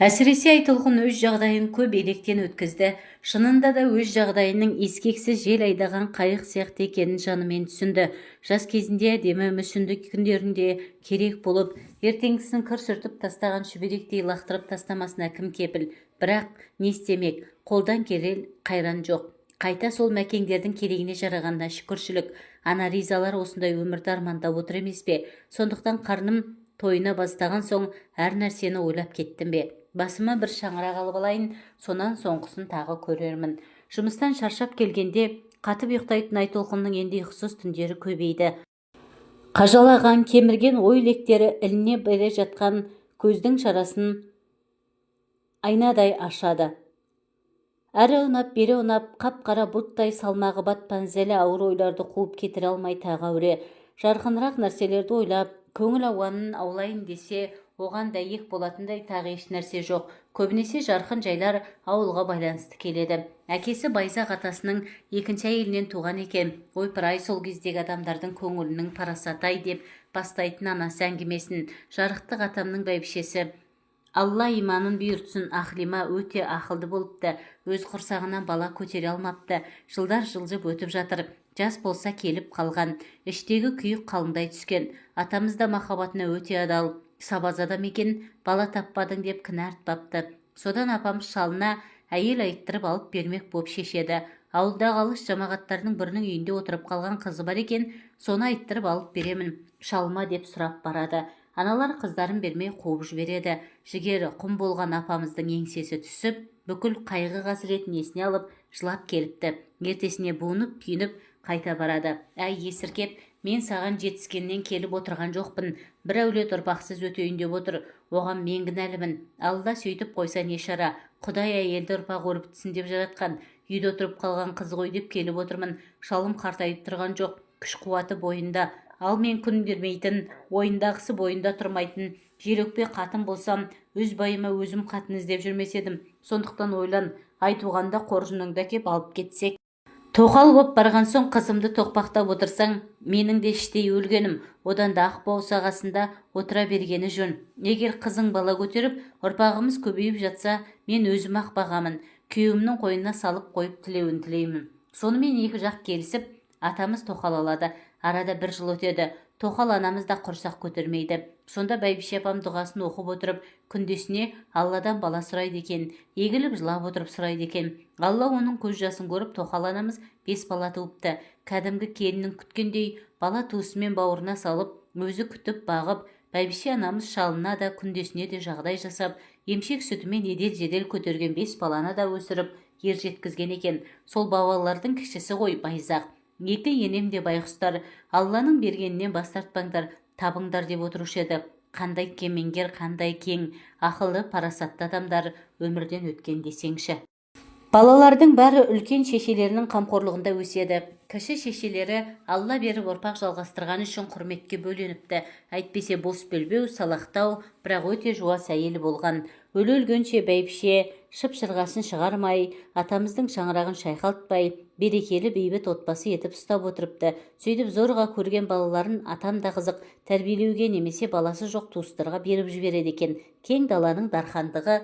Әсіресе Айтолқын өз жағдайын көп електен өткізді. Шынында да өз жағдайының ескексіз жел айдаған қайық сияқты екенін жанымен түсінді. Жас кезінде әдемі мүсінді күндерінде керек болып, ертеңгісін кір сүртіп тастаған шүберектей лақтырып тастамасына кім кепіл. Бірақ не істемек, қолдан келер қайран жоқ. Қайта сол мәкеңдердің керегіне жарағанына шүкіршілік. Ана ризалар осындай өмірді армандап отыр емес пе? Сондықтан қарным тойына бастаған соң әр нәрсені ойлап кеттім бе? Басыма бір шаңырақ алып алайын, сонан соңғысын тағы көрермін. Жұмыстан шаршап келгенде қатып ұйықтайтын Айтолқынның енді ұйқысыз түндері көбейді. Қажалаған, кемірген ой лектері іліне бере жатқан көздің шарасын айнадай ашады. Әрі ұнап, бері ұнап, қап-қара бұлттай салмағы батпан-зәлі ауыр ойларды қуып кетіре алмай тағы әуре. Жарқынырақ нәрселерді ойлап, көңіл ауанын аулайын десе, оған дәйек болатындай тағы еш нәрсе жоқ. Көбінесе жарқын жайлар ауылға байланысты келеді. Әкесі Байзақ атасының екінші әйелінен туған екен. Ойпыр-ай, сол кездегі адамдардың көңілінің парасаты-ай деп бастайтын анасы әңгімесін. Жарықтық атамның бәйбішесі Алла иманын бұйыртсын, Ахлима өте ақылды болыпты. Өз құрсағынан бала көтере алмапты. Жылдар жылжып өтіп жатыр. Жас болса келіп қалған. Іштегі күйік қалыңдай түскен. Атамыз да махаббатына өте адал. Сабаз адам екен, бала таппадың деп кінә артпапты. Содан апамыз шалына әйел айттырып алып бермек боп шешеді. Ауылдағы алыс жамағаттардың бірінің үйінде отырып қалған қызы бар екен, соны айттырып алып беремін, шалма деп сұрап барады. Аналар қыздарын бермей қуып жібереді. Жігері құм болған апамыздың еңсесі түсіп, бүкіл қайғы қасіретін есіне алып, жылап келіпті. Ертесіне буынып, күйініп қайта барады. Әй есіркеп, мен саған жетіскеннен келіп отырған жоқпын. Бір әулет ұрпақсыз өтейін деп отыр. Оған мен кінәлімін. Алла сөйтіп қойса не шара. Құдай әйелді ұрпақ өрбітсін деп жаратқан. Үйде отырып қалған қыз ғой деп келіп отырмын. Шалым қартайып тұрған жоқ. Күш қуаты бойында. Ал мен күн бермейтін, ойындағысы бойында тұрмайтын, желөкпе қатын болсам, өз байыма өзім қатын іздеп жүрмес едім. Сондықтан ойлан, айтуғанда қоржыныңды кеп алып кетсек. Тоқал боп барған соң қызымды тоқпақтап отырсаң, менің де іштей өлгенім, одан да ақ бауырсағасында отыра бергені жөн. Егер қызың бала көтеріп, ұрпағымыз көбейіп жатса, мен өзім ақ бағамын. Күйеуімнің қойнына салып қойып тілеуін тілеймін. Сонымен екі жақ келісіп, атамыз тоқал алады. Арада бір жыл өтеді. Тоқал анамыз да құрсақ көтермейді. Сонда бәйбіше апам дұғасын оқып отырып, күндесіне Алладан бала сұрайды екен. Егіліп жылап отырып сұрайды екен. Алла оның көз жасын көріп, тоқал анамыз 5 бала туыпты. Кәдімгі келіннің күткендей бала туысымен бауырына салып, өзі күтіп бағып, бәйбіше анамыз шалына да күндесіне де жағдай жасап, емшек сүтімен едел-жедел көтерген 5 баланы да өсіріп, ер жеткізген екен. Сол бабалардың кішісі ғой Байзақ. Екі енем де байғұстар, Алланың бергенінен бас тартпаңдар, табыңдар деп отырушы еді. Қандай кемеңгер, қандай кең, ақылды, парасатты адамдар өмірден өткен десеңші. Балалардың бәрі үлкен шешелерінің қамқорлығында өседі. Кіші шешелері Алла беріп ұрпақ жалғастырған үшін құрметке бөленіпті. Әйтпесе бос белбеу, салақтау, бірақ өте жуас әйел болған. Өле-өлгенше бәйбіше шып-шырғасын шығармай, атамыздың шаңырағын шайқалтпай, берекелі бейбіт отбасы етіп ұстап отырыпты. Сөйтіп зорға көрген балаларын атам да қызық тәрбиелеуге немесе баласы жоқ туыстарға беріп жібереді екен. Кең даланың дархандығы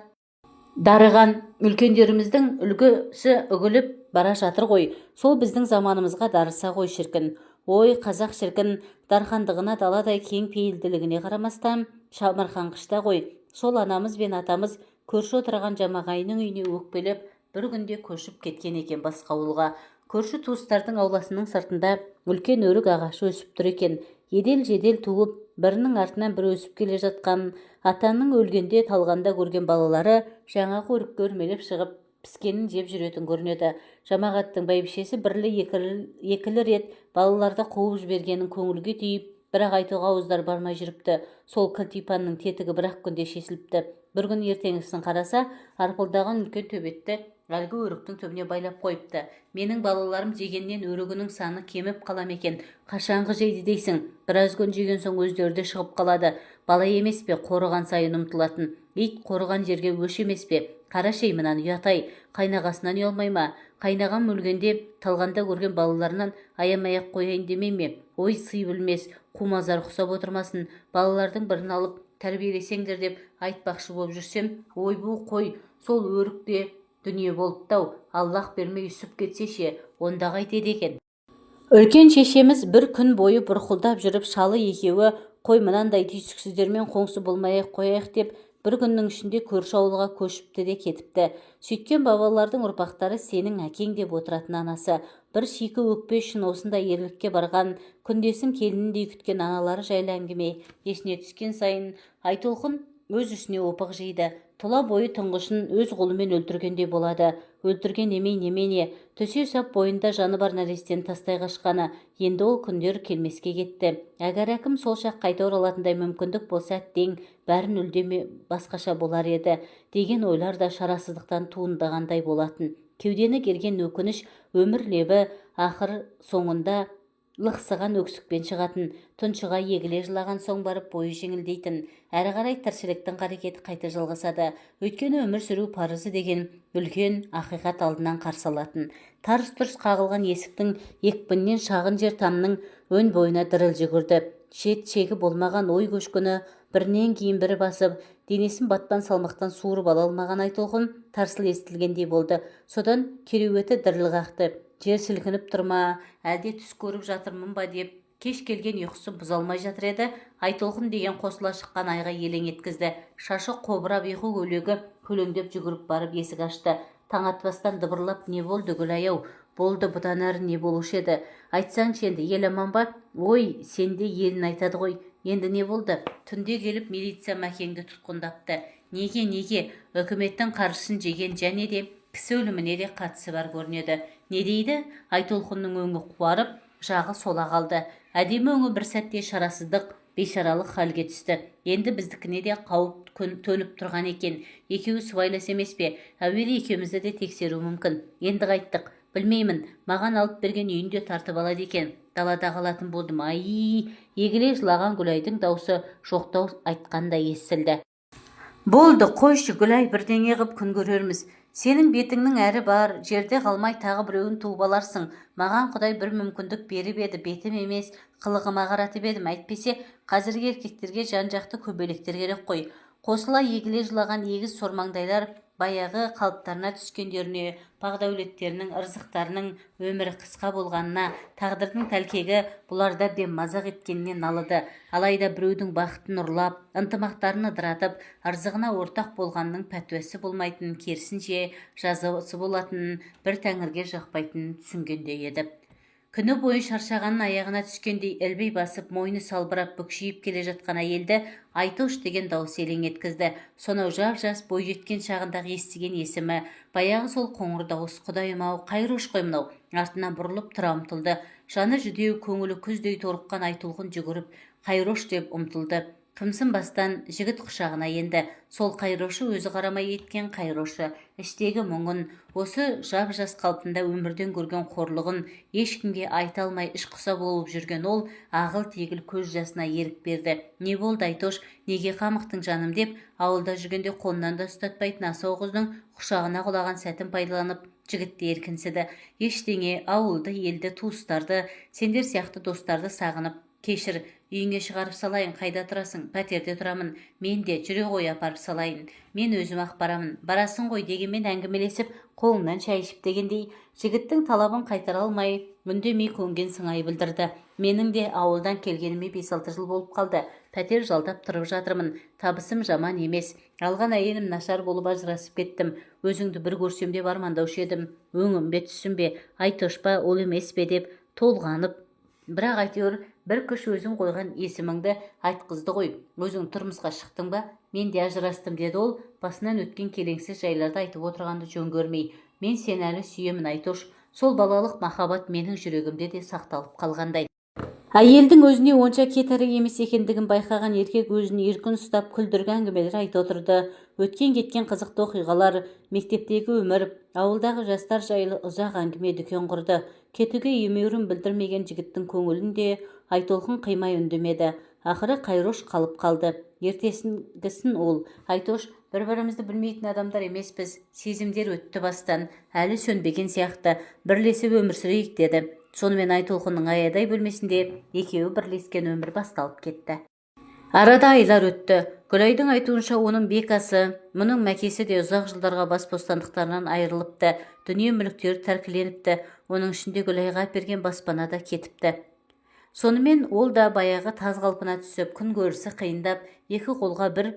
дарыған, үлкендеріміздің үлгісі үгіліп бара жатыр ғой. Сол біздің заманымызға дарыса ғой шіркін. Ой, қазақ шіркін, дархандығына даладай кең пейілділігіне қарамастан шамырқанғышта ғой. Сол анамыз бен атамыз көрші отырған жамағайының үйіне өкпелеп, бір күнде көшіп кеткен екен басқа ауылға. Көрші туыстардың ауласының сыртында үлкен өрік ағашы өсіп тұр екен. Едел-жедел туып, бірінің артынан бір өсіп келе жатқан, атаның өлгенде талғанда көрген балалары жаңағы өрікке өрмелеп шығып, піскенін жеп жүретін көрінеді. Жамағаттың бәйбішесі екілі рет балаларды қуып жібергенін көңілге түйіп, бірақ айтуға ауыздар бармай жүріпті. Сол кілтипанның тетігі бір-ақ күнде шешіліпті. Бір күн ертеңгісін қараса, арпылдаған үлкен төбетті әлгі өріктің түбіне байлап қойыпты. Менің балаларым жегеннен өрігінің саны кеміп қалам екен. Қашанғы жейді дейсің? Біраз күн жеген соң өздері де шығып қалады. Бала емес пе, қорыған сайын ұмтылатын. Ит қорыған жерге өш емес пе? Қарашей мынаны ұятай, қайнағасынан ұялмай ма? Қайнағам өлгенде талғанда көрген балаларынан аямай-ақ қояйын демей ме? Ой, сый білмес, қумазар құсап отырмасын. Балалардың бірін алып тәрбиелесеңдер деп айтпақшы болып жүрсем, ойбу қой, сол өрікте дүние болыпты-ау, Аллах бермей үсіп кетсе ше, онда қайтеді екен. Үлкен шешеміз бір күн бойы бұрқылдап жүріп, шалы екеуі қой мынандай түйсіксіздермен қоңсы болмай-ақ қояйық деп бір күннің ішінде көрші ауылға көшіпті де кетіпті. Сөйткен бабалардың ұрпақтары сенің әкең деп отыратын анасы, бір шикі өкпе үшін осындай ерлікке барған, күндесін келініндей күткен аналары жайлы әңгіме есіне түскен сайын Айтолқын өз үстіне опық жейді. Тұла бойы тұңғышын өз қолымен өлтіргендей болады. Өлтірген немене, төсе сап бойында жаны бар нәрестені тастай қашқаны, енді ол күндер келмеске кетті. Әгер әкім сол шақ қайта оралатындай мүмкіндік болса, әттең бәрін үлдеме басқаша болар еді деген ойлар да шарасыздықтан туындағандай болатын. Кеудені керген өкініш, өмір лебі ақыр соңында лықсыған өксікпен шығатын, тұншыға егіле жылаған соң барып бойы жеңілдейтін. Әрі қарай тіршіліктің қарекеті қайта жалғасады. Өйткені өмір сүру парызы деген үлкен ақиқат алдынан қарсы алатын. Тарс-тұрс қағылған есіктің екпінінен шағын жер тамның өн бойына діріл жүгірді. Шет-шегі болмаған ой көшкіні бірінен кейін бірі басып, денесін батпан салмақтан суырып ала алмаған Айтолқын тарсыл естілгендей болды. Содан кереуеті діріл қақты. Жер сілкініп тұрма, әлде түс көріп жатырмын ба деп кеш келген ұйқысы бұза алмай жатыр еді. Айтолқын деген қосыла шыққан айға елең еткізді. Шашы қобырап, ұйқы көйлегі көлеңдеп жүгіріп барып есік ашты. Таң атпастан дыбырлап, не болды Гүлай-ау? Болды, бұдан әрі не болушы еді? Айтсаңшы енді, ел аман ба? Ой, сенде елін айтады ғой. Енді не болды? Түнде келіп милиция мәкеңді тұтқындапты. Неге? Үкіметтің қаржысын жеген және де кісі өліміне де қатысы бар көрінеді. Не дейді? Айтолқынның өңі қуарып, жағы сола қалды. Әдемі өңі бір сәтте шарасыздық, бейшаралық халге түсті. Енді біздікіне де қауіп төніп тұрған екен. Екеуі сыбайлас емес пе? Әуелі екеумізді де тексеру мүмкін. Енді қайттық. Білмеймін, маған алып берген үйінде тартып алады екен. Далада қалатын болдым. Ай, егіле жылаған Гүлайдың даусы жоқтау айтқандай естілді. Болды, қойшы Гүлай, бірдеңе қып күн көрерміз. Сенің бетіңнің әрі бар, жерде қалмай тағы біреуін туып аларсың. Маған Құдай бір мүмкіндік беріп еді, бетім емес, қылығыма қаратып едім. Әйтпесе, қазіргі еркектерге жан-жақты көбелектер керек қой. Қосыла егіле жылаған егіз сормаңдайлар баяғы қалыптарына түскендеріне, бағдәулеттерінің, ырзықтарының өмірі қысқа болғанына, тағдырдың тәлкегі бұларда бен мазақ еткеніне налыды. Алайда біреудің бақытын ұрлап, ынтымақтарын ыдыратып, ырзығына ортақ болғанның пәтуасы болмайтынын, керісінше жазасы болатынын, бір тәңірге жақпайтынын түсінгендей еді. Күні бойы шаршағанын аяғына түскендей ілбей басып, мойны салбырап бүкшиіп келе жатқан әйелді Айтош деген дауыс елең еткізді. Сонау жап-жас бой жеткен шағындағы естіген есімі, баяғы сол қоңыр дауыс. Құдайым-ау, Қайрош қой мынау. Артынан бұрылып тұра ұмтылды. Жаны жүдеу, көңілі күздей торыққан Айтолқын жүгіріп Қайрош деп ұмтылды. Қымсын бастан жігіт құшағына енді. Сол Қайрошы өзі қарамай еткен Қайрошы. Іштегі мұңын, осы жап-жас қалпында өмірден көрген қорлығын ешкімге айта алмай ішқұса болып жүрген ол ағыл-тегіл көз жасына ерік берді. Не болды Айтош, неге қамықтың жаным деп, ауылда жүргенде қолынан да ұстатпайтын асау қыздың құшағына құлаған сәтін пайдаланып жігітті еркінсіді. Ештеңе, ауылды, елді, туыстарды, сендер сияқты достарды сағынып, кешір, үйіңе шығарып салайын, қайда тұрасың? Пәтерде тұрамын. Мен де жүре ғой апарып салайын. Мен өзім ақ барамын. Барасың ғой дегенмен әңгімелесіп, қолыңнан шай ішіп дегендей, жігіттің талабын қайтара алмай, үндемей көнген сыңай білдірді. Менің де ауылдан келгеніме 5-6 жыл болып қалды. Пәтер жалдап тұрып жатырмын. Табысым жаман емес. Алған әйелім нашар болып ажырасып кеттім. Өзіңді бір көрсем деп армандаушы едім. Өңім бе түсім бе, Айтош па, ол емес пе деп толғанып, бірақ әйтеуір бір күш өзің қойған есіміңді айтқызды ғой. Өзің тұрмысқа шықтың ба? Мен де ажырастым деді ол, басынан өткен келеңсіз жайларды айтып отырғанды жөн көрмей. Мен сені әлі сүйемін Айтош. Сол балалық махаббат менің жүрегімде де сақталып қалғандай. Әйелдің өзіне онша кетәрі емес екендігін байқаған еркек өзін еркін ұстап күлдіргі әңгімелер айтып отырды. Өткен кеткен қызықты оқиғалар, мектептегі өмір, ауылдағы жастар жайлы ұзақ әңгіме дүкен құрды. Кетуге емеурін білдірмеген жігіттің көңілінде Айтолқын қимай үндемеді. Ақыры Қайрош қалып қалды. Ертесінгісін ол: Айтош, бір-бірімізді білмейтін адамдар емеспіз. Сезімдер өтті бастан, әлі сөнбеген сияқты. Бірлесіп өмір сүрейік деді. Сонымен Айтолқынның аядай бөлмесінде екеуі бірлескен өмір басталып кетті. Арада айлар өтті. Гүлайдың айтуынша оның бекасы, мұның мәкесі де ұзақ жылдарға бас бостандықтарынан айырылыпты. Дүние мүліктері тәркіленіпті. Оның ішінде Гүлайға берген баспана да кетіпті. Сонымен ол да баяғы таз қалпына түсіп, күн көрісі қиындап, екі қолға бір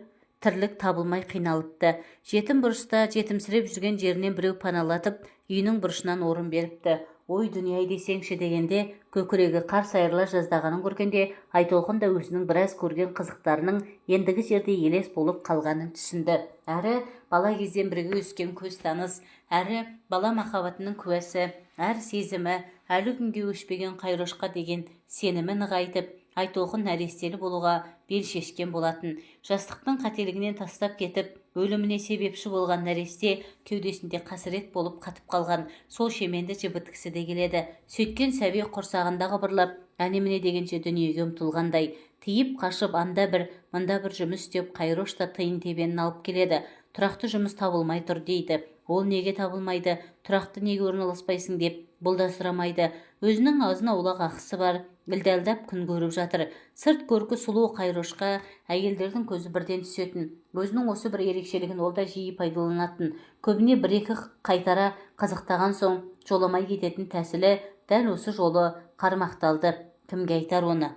тірлік табылмай қиналыпты. Жетім бұрышта жетімсіреп жүрген жерінен біреу паналатып, үйінің бұрышынан орын беріпті. Ой дүние-ай десеңші дегенде, көкірегі қарс айырыла жаздағанын көргенде, Айтолқын да өзінің біраз көрген қызықтарының ендігі жерде елес болып қалғанын түсінді. Әрі бала кезден бірге өскен көз таныс, әрі бала махаббатының куәсі, әр сезімі, әлі күнге өшпеген Қайрошқа деген сенімі нығайтып, Айтолқын нәрестелі болуға бел шешкен болатын. Жастықтың қателігінен тастап кетіп, өліміне себепші болған нәресте кеудесінде қасірет болып қатып қалған. Сол шеменді жібіткісі де келеді. Сөйткен сәби құрсағында қыбырлап, әне-міне дегенше дүниеге ұмтылғандай. Тиіп қашып анда бір, мында бір жұмыс істеп, Қайрош та тиын тебенін алып келеді. Тұрақты жұмыс табылмай тұр дейді. Ол неге табылмайды, тұрақты неге орналаспайсың деп бұл да сұрамайды. Өзінің азын аулақ ақысы бар, ілдәлдап күн көріп жатыр. Сырт көркі сұлу Қайрошқа әйелдердің көзі бірден түсетін. Өзінің осы бір ерекшелігін ол да жиі пайдаланатын. Көбіне бір-екі қайтара қызықтаған соң жоламай кететін тәсілі дәл осы жолы қармақталды. Кімге айтар оны?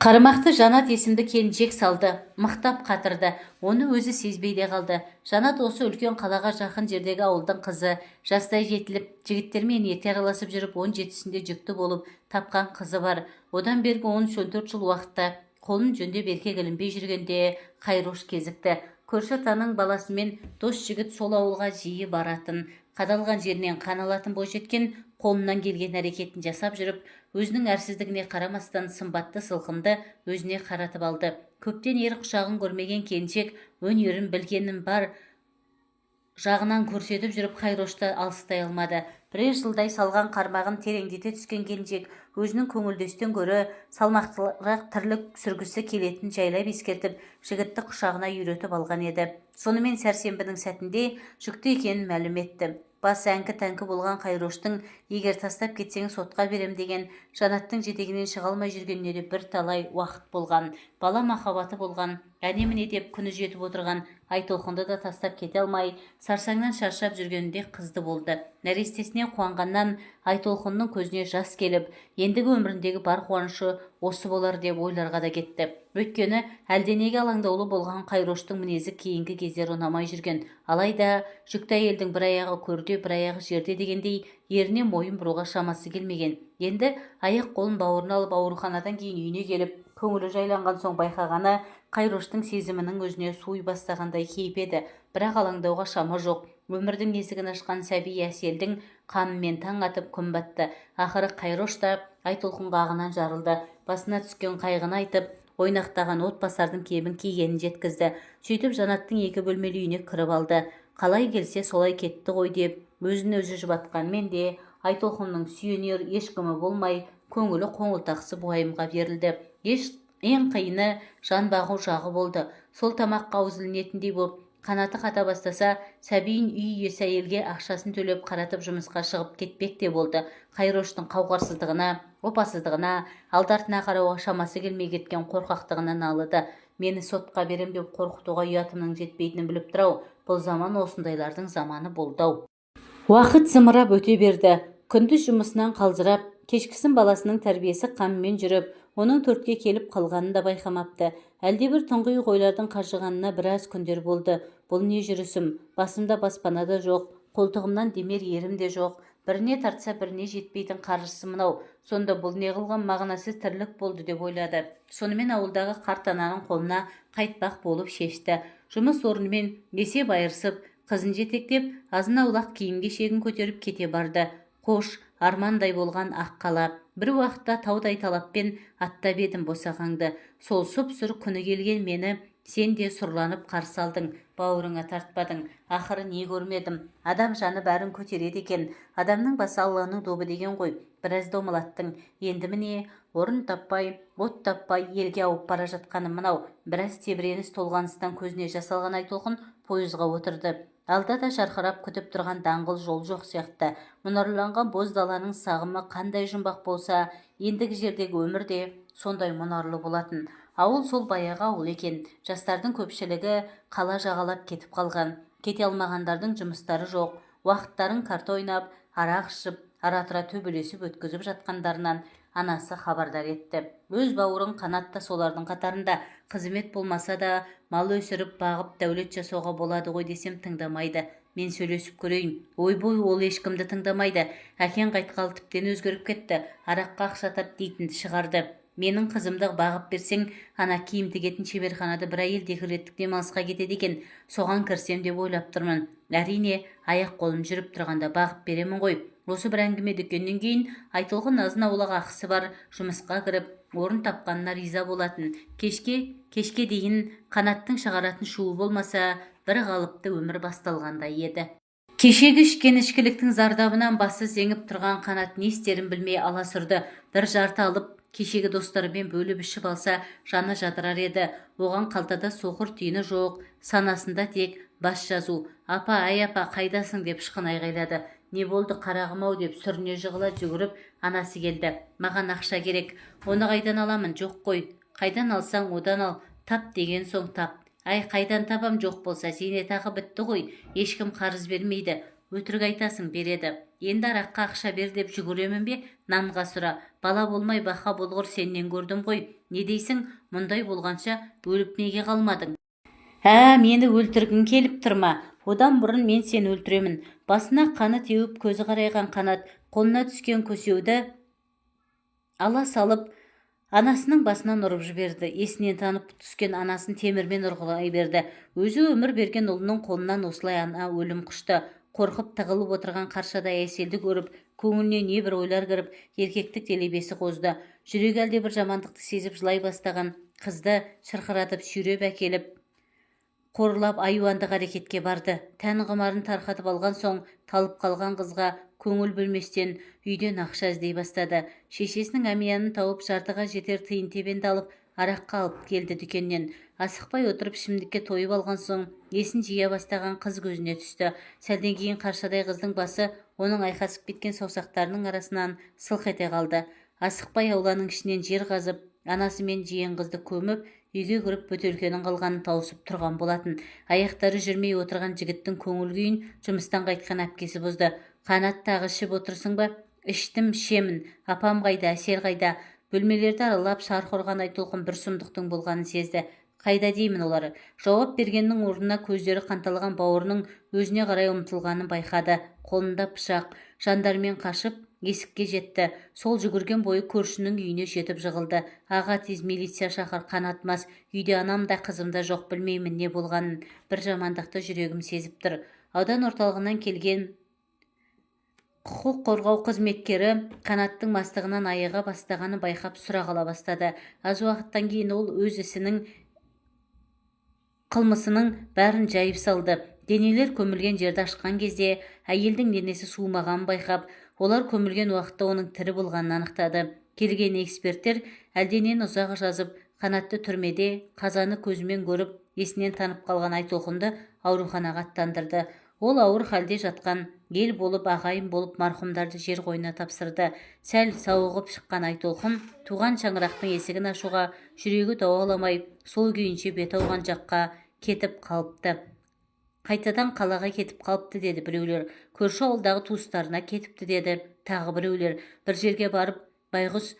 Қармақты Жанат есімді келіншек салды, мықтап қатырды. Оны өзі сезбей де қалды. Жанат осы үлкен қалаға жақын жердегі ауылдың қызы. Жастай жетіліп, жігіттермен ерте араласып жүріп, 17-сінде жүкті болып тапқан қызы бар. Одан бергі 13-14 жыл уақытта қолын жөндеп еркек ілінбей жүргенде Қайрош кезікті. Көрші атаның баласымен дос жігіт сол ауылға жиі баратын. Қадалған жерінен қан алатын бойжеткен қолынан келген әрекетін жасап жүріп, өзінің әрсіздігіне қарамастан сымбатты сылқымды өзіне қаратып алды. Көптен ер құшағын көрмеген келіншек өнерін білгенін бар жағынан көрсетіп жүріп Қайрошты алыстай алмады. Бірер жылдай салған қармағын тереңдете түскен келіншек өзінің көңілдестен гөрі салмақтырақ тірлік сүргісі келетін жайлап ескертіп, жігітті құшағына үйретіп алған еді. Сонымен сәрсенбінің сәтінде жүкті екенін мәлім етті. Басы әңкі-тәңкі болған Қайроштың егер тастап кетсең сотқа берем деген Жанаттың жетегінен шыға алмай жүргеніне де бір талай уақыт болған. Бала махаббаты болған, әне-міне деп күні жетіп отырған Айтолқынды да тастап кете алмай, сарсаңнан шаршап жүргенінде қызды болды. Нәрестесіне қуанғаннан Айтолқынның көзіне жас келіп, ендігі өміріндегі бар қуанышы осы болар деп ойларға да кетті. Өйткені әлденеге алаңдаулы болған Қайроштың мінезі кейінгі кездер ұнамай жүрген. Алайда жүкті әйелдің бір аяғы көрде, бір аяғы жерде дегендей еріне мойын бұруға шамасы келмеген. Енді аяқ қолын бауырына алып ауруханадан кейін үйіне келіп, көңілі жайланған соң байқағаны Қайроштың сезімінің өзіне суй бастағандай кейіп еді. Бірақ алаңдауға шама жоқ. Өмірдің есігін ашқан сәби әселдің қамымен таң атып күн батты. Ақыры Қайрош та Айтолқынға ағынан жарылды. Басына түскен қайғыны айтып, ойнақтаған отбасардың кебін кигенін жеткізді. Сөйтіп Жанаттың 2 бөлмелі үйіне кіріп алды. Қалай келсе солай кетті ғой деп, өзін өзі жұбатқанмен де Айтолқынның сүйенер ешкімі болмай, көңілі қоңылтақсып уайымға берілді. Ең қиыны жан бағу жағы болды. Сол тамаққа ауыз ілінетіндей боп, қанаты қата бастаса, сәбиін үй иесі әйелге ақшасын төлеп қаратып жұмысқа шығып кетпек те болды. Қайроштың қауқарсыздығына, опасыздығына, алды-артына қарауға шамасы келмей кеткен қорқақтығына налыды. Мені сотқа берем деп қорқытуға ұятымның жетпейтінін біліп тұрау, бұл заман осындайлардың заманы болды-ау. Уақыт зымырап өте берді. Күндіз жұмысынан қалжырап, кешкісін баласының тәрбиесі қамымен жүріп, оның 4-ке келіп қалғанын да байқамапты. Әлдебір тұңғиық ойлардың қажығанына біраз күндер болды. Бұл не жүрісім, басымда баспана да жоқ, қолтығымнан демер ерім де жоқ. Біріне тартса біріне жетпейтін қаржысы мынау. Сонда бұл не қылған мағынасыз тірлік болды деп ойлады. Сонымен ауылдағы қарт ананың қолына қайтпақ болып шешті. Жұмыс орнымен есеп айырысып, қызын жетектеп, азын аулақ киім-кешегін көтеріп кете барды. Қош, армандай болған ақ қала. Бір уақытта таудай талаппен аттап едім босағаңды. Сол сұп-сұр күні келген мені сен де сұрланып қарсы алдың, бауырыңа тартпадың. Ақыры не көрмедім. Адам жаны бәрін көтереді екен. Адамның басы Алланың добы деген ғой. Біраз домалаттың. Енді міне орын таппай, от таппай елге ауып бара жатқаным мынау. Біраз тебіреніс толғаныстан көзіне жас алған Айтолқын пойызға отырды. Алда да жарқырап күтіп тұрған даңғыл жол жоқ сияқты. Мұнарланған боз даланың сағымы қандай жұмбақ болса, ендігі жердегі өмір де сондай мұнарлы болатын. Ауыл сол баяғы ауыл екен. Жастардың көпшілігі қала жағалап кетіп қалған. Кете алмағандардың жұмыстары жоқ. Уақыттарын карта ойнап, арақ ішіп, ара-тұра төбелесіп өткізіп жатқандарынан анасы хабардар етті. Өз бауырын Қанат та солардың қатарында. Қызмет болмаса да мал өсіріп, бағып, дәулет жасауға болады ғой десем тыңдамайды. Мен сөйлесіп көрейін. Ойбой, ол ешкімді тыңдамайды. Әкең қайтқалы тіптен өзгеріп кетті. Араққа ақша тап дейтінді шығарды. Менің қызымды бағып берсең, ана киім тігетін шеберханада бір әйел декреттік демалысқа кетеді екен. Соған кірсем деп ойлап тұрмын. Әрине, аяқ қолым жүріп тұрғанда бағып беремін ғой. Осы бір әңгіме дүкеннен кейін Айтолқын азын-аулақ ақысы бар жұмысқа кіріп, орын тапқанына риза болатын. Кешке дейін Қанаттың шығаратын шуы болмаса, бір қалыпты өмір басталғандай еді. Кешегі ішкен ішкіліктің зардабынан басы зеңіп тұрған Қанат не істерін білмей аласұрды. Bir жарты алып, кешегі достарымен бөліп ішіп алса, жаны жадырар еді. Оған қалтада соқыр түйіні жоқ, санасында тек бас жазу. Апа, ай апа, қайдасың деп шықын айғайлады. Не болды қарағым-ау деп сүріне жығыла жүгіріп, анасы келді. Маған ақша керек. Оны қайдан аламын? Жоқ қой. Қайдан алсаң, одан ал. Тап деген соң тап. Ай, қайдан табам? Жоқ болса, зейнетақы бітті ғой. Ешкім қарыз бермейді. Өтірік айтасың, береді. Енді араққа ақша бер деп жүгіремін бе? Нанға сұра. Бала болмай бақа болғыр, сеннен көрдім ғой. Не дейсің? Мұндай болғанша өліп неге қалмадың? Мені өлтіргің келіп тұрма. Одан бұрын мен сен өлтіремін. Басына қаны теуіп көзі қарайған Қанат қолына түскен көсеуді ала салып анасының басынан ұрып жіберді. Есінен танып түскен анасын темірмен ұрғылай берді. Өзі өмір берген ұлының қолынан осылай ана өлім құшты. Қорқып тығылып отырған қаршадай әселді көріп, көңіліне небір ойлар кіріп, еркектік делебесі қозды. Жүрегі әлде бір жамандықты сезіп жылай бастаған қызды шырқыратып сүйреп әкеліп, қорлап айуандық әрекетке барды. Тән құмарын тарқатып алған соң, талып қалған қызға көңіл бөлместен үйден ақша іздей бастады. Шешесінің әмиянын тауып жартыға жетер тиын тебенді алып, араққа алып келді дүкеннен. Асықпай отырып ішімдікке тойып алған соң, есін жия бастаған қыз көзіне түсті. Сәлден кейін қаршадай қыздың басы оның айқасып кеткен саусақтарының арасынан сылқ ете қалды. Асықпай ауланың ішінен жер қазып, анасы мен жиен қызды көміп, үйге кіріп бөтелкенің қалғанын тауысып тұрған болатын. Аяқтары жүрмей отырған жігіттің көңіл күйін жұмыстан қайтқан әпкесі бұзды. Қанат, тағы ішіп отырсың ба? Іштім, ішемін. Апам қайда, Әсел қайда? Бөлмелерді аралап шарқ ұрған Айтолқын бір сұмдықтың болғанын сезді. Қайда деймін олары? Жауап бергеннің орнына көздері қанталған бауырының өзіне қарай ұмтылғанын байқады. Қолында пышақ. Жандармен қашып есікке жетті. Сол жүгірген бойы көршінің үйіне жетіп жығылды. Аға, тез милиция шақыр, Қанат мас. Үйде анам да қызым да жоқ, білмеймін не болғанын. Бір жамандықты жүрегім сезіп тұр. Аудан орталығынан келген құқық қорғау қызметкері Қанаттың мастығынан айыға бастағанын байқап сұрақ ала бастады. Аз уақыттан кейін ол өз ісінің қылмысының бәрін жайып салды. Денелер көмілген жерді ашқан кезде әйелдің денесі суымағанын байқап, олар көмілген уақытта оның тірі болғанын анықтады. Келген эксперттер әлденен ұзақ жазып, Қанатты түрмеде қазаны көзімен көріп, есінен танып қалған Айтолқынды ауруханаға аттандырды. Ол ауыр халде жатқан, ел болып, ағайын болып марқұмдарды жер қойнына тапсырды. Сәл сауығып шыққан Айтолқын туған шаңырақтың есігін ашуға жүрегі дауаламай, сол күйінше бет ауған жаққа кетіп қалыпты. Қайтадан қалаға кетіп қалыпты деді біреулер. Көрші ауылдағы туыстарына кетіпті деді тағы біреулер. Бір жерге барып, байғұс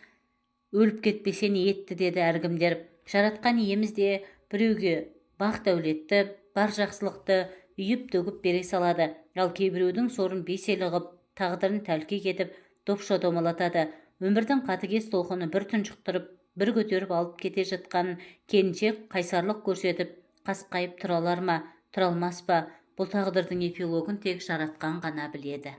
өліп кетпесе не етті деді әркімдер. Жаратқан иеміз де біреуге бақ дәулетті, бар жақсылықты үйіп төгіп бере салады. Ал кейбіреудің сорын бес елі ғып, тағдырын тәлкек етіп, допша домалатады. Өмірдің қатыгез толқыны бір тұншықтырып, бір көтеріп алып кете жатқан келіншек қайсарлық көрсетіп, қасқайып тұра алар ма, тұра алмас па? Бұл тағдырдың эпилогын тек жаратқан ғана біледі.